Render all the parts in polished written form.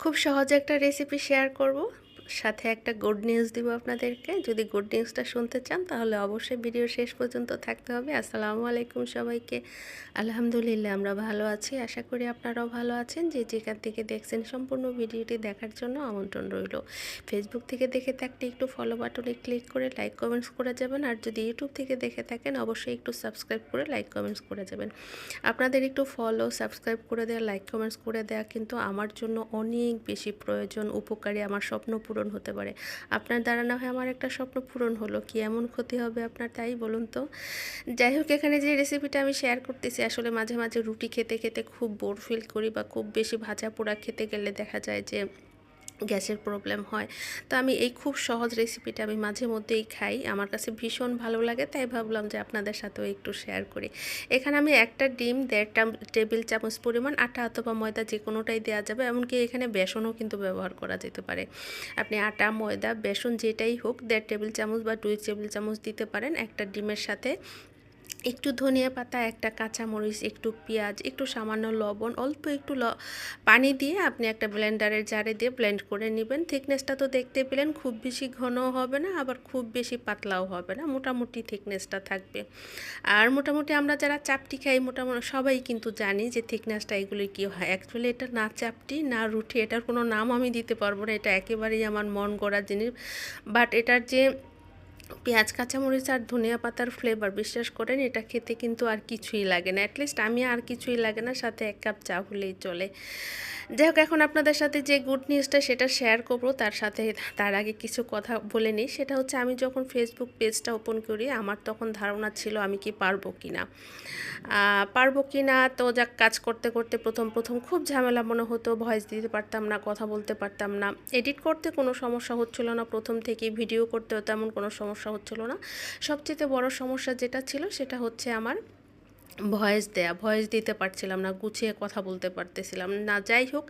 খুব সহজে একটা রেসিপি শেয়ার করব, সাথে একটা গুড নিউজ দিব আপনাদেরকে। যদি গুড নিউজটা শুনতে চান তাহলে অবশ্যই ভিডিও শেষ পর্যন্ত থাকতে হবে। আসসালামু আলাইকুম সবাইকে। আলহামদুলিল্লাহ আমরা ভালো আছি, আশা করি আপনারাও ভালো আছেন। যে যেখান থেকে দেখছেন সম্পূর্ণ ভিডিওটি দেখার জন্য আমন্ত্রণ রইল। ফেসবুক থেকে দেখে থাকলে একটু ফলো বাটনে ক্লিক করে লাইক কমেন্টস করে যাবেন, আর যদি ইউটিউব থেকে দেখে থাকেন অবশ্যই একটু সাবস্ক্রাইব করে লাইক কমেন্টস করে যাবেন। আপনাদের একটু ফলো সাবস্ক্রাইব করে দেওয়া, লাইক কমেন্টস করে দেওয়া কিন্তু আমার জন্য অনেক বেশি প্রয়োজন, উপকারী। আমার স্বপ্ন পূরণ হতে পারে। আপনার দ্বারা না হয় আমার একটা স্বপ্ন পূরণ হলো, কি এমন ক্ষতি হবে আপনার, তাই বলুন তো। যাই হোক, এখানে যে রেসিপিটা আমি শেয়ার করতেছি, আসলে মাঝে মাঝে রুটি খেতে খেতে খুব বোর ফিল করি, বা খুব বেশি ভাজা পোড়া খেতে গেলে দেখা যায় যে গ্যাসের প্রবলেম হয়। তো আমি এই খুব সহজ রেসিপিটা আমি মাঝে মধ্যেই খাই, আমার কাছে ভীষণ ভালো লাগে, তাই ভাবলাম যে আপনাদের সাথেও একটু শেয়ার করি। এখানে আমি একটা ডিম, 1.5 টেবিল চামচ পরিমাণ আটা অথবা ময়দা যে কোনোটাই দেওয়া যাবে, এমনকি এখানে বেসনও কিন্তু ব্যবহার করা যেতে পারে। আপনি আটা, ময়দা, বেসন যেটাই হোক 1.5 টেবিল চামচ বা 2 টেবিল চামচ দিতে পারেন। একটা ডিমের সাথে একটু ধনিয়া পাতা, একটা কাঁচামরিচ, একটু পেঁয়াজ, একটু সামান্য লবণ, অল্প একটু পানি দিয়ে আপনি একটা ব্লেন্ডারের জারে দিয়ে ব্লেন্ড করে নেবেন। থিকনেসটা তো দেখতে পেলেন, খুব বেশি ঘনও হবে না, আবার খুব বেশি পাতলাও হবে না, মোটামুটি থিকনেসটা থাকবে। আর মোটামুটি আমরা যারা চাপটি খাই মোটামুটি সবাই কিন্তু জানি যে থিকনেসটা এগুলি কী হয়। অ্যাকচুয়ালি এটা না চাপটি না রুটি, এটার কোনো নাম আমি দিতে পারবো না, এটা একেবারেই আমার মন গড়া জিনিস। বাট এটার যে পেঁয়াজ, কাঁচামরিচ আর ধনিয়া পাতার ফ্লেভার, বিশ্বাস করেন এটা খেতে কিন্তু আর কিছুই লাগে না। অ্যাটলিস্ট আমি আর কিছুই লাগে না, সাথে 1 কাপ চা হলেই চলে। যাই হোক, এখন আপনাদের সাথে যে গুড নিউজটা সেটা শেয়ার করব, তার আগে কিছু কথা বলে নিই। সেটা হচ্ছে, আমি যখন ফেসবুক পেজটা ওপেন করি আমার তখন ধারণা ছিল আমি কি পারবো কি না। তো যাক, কাজ করতে করতে প্রথম প্রথম খুব ঝামেলা মনে হতো, ভয়েস দিতে পারতাম না, কথা বলতে পারতাম না, এডিট করতে কোনো সমস্যা হচ্ছিল না, প্রথম থেকে ভিডিও করতেও তেমন কোনো সমস্যা হচ্ছিল না। সবচেয়ে বড় সমস্যা যেটা ছিল সেটা হচ্ছে আমার ভয়েস দিতে পারছিলাম না, গুছিয়ে কথা বলতে পারতেছিলাম না। যাই হোক,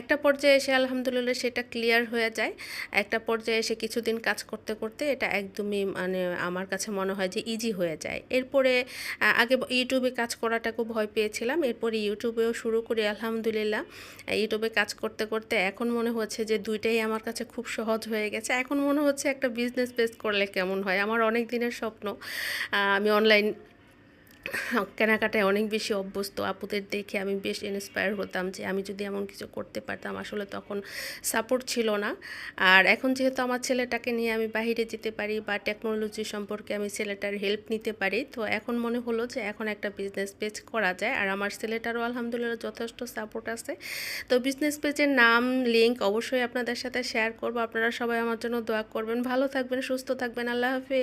একটা পর্যায়ে এসে আলহামদুলিল্লাহ সেটা ক্লিয়ার হয়ে যায়। একটা পর্যায়ে এসে কিছুদিন কাজ করতে করতে এটা একদমই মানে আমার কাছে মনে হয় যে ইজি হয়ে যায়। এরপরে আগে ইউটিউবে কাজ করাটাকেও ভয় পেয়েছিলাম, এরপরে ইউটিউবেও শুরু করি আলহামদুলিল্লাহ। ইউটিউবে কাজ করতে করতে এখন মনে হচ্ছে যে দুইটাই আমার কাছে খুব সহজ হয়ে গেছে। এখন মনে হচ্ছে একটা বিজনেস বেস করলে কেমন হয়। আমার অনেক দিনের স্বপ্ন, আমি অনলাইন কেনাকাটায় অনেক বেশি অভ্যস্ত। আপুদের দেখে আমি বেশ ইন্সপায়ার হতাম যে আমি যদি এমন কিছু করতে পারতাম। আসলে তখন সাপোর্ট ছিল না। আর এখন যেহেতু আমার ছেলেটাকে নিয়ে আমি বাইরে যেতে পারি, বা টেকনোলজি সম্পর্কে আমি ছেলেটার হেল্প নিতে পারি, তো এখন মনে হলো যে এখন একটা বিজনেস পেজ করা যায়। আর আমার ছেলেটারও আলহামদুলিল্লাহ যথেষ্ট সাপোর্ট আছে। তো বিজনেস পেজের নাম, লিঙ্ক অবশ্যই আপনাদের সাথে শেয়ার করব। আপনারা সবাই আমার জন্য দোয়া করবেন। ভালো থাকবেন, সুস্থ থাকবেন। আল্লাহ হাফেজ।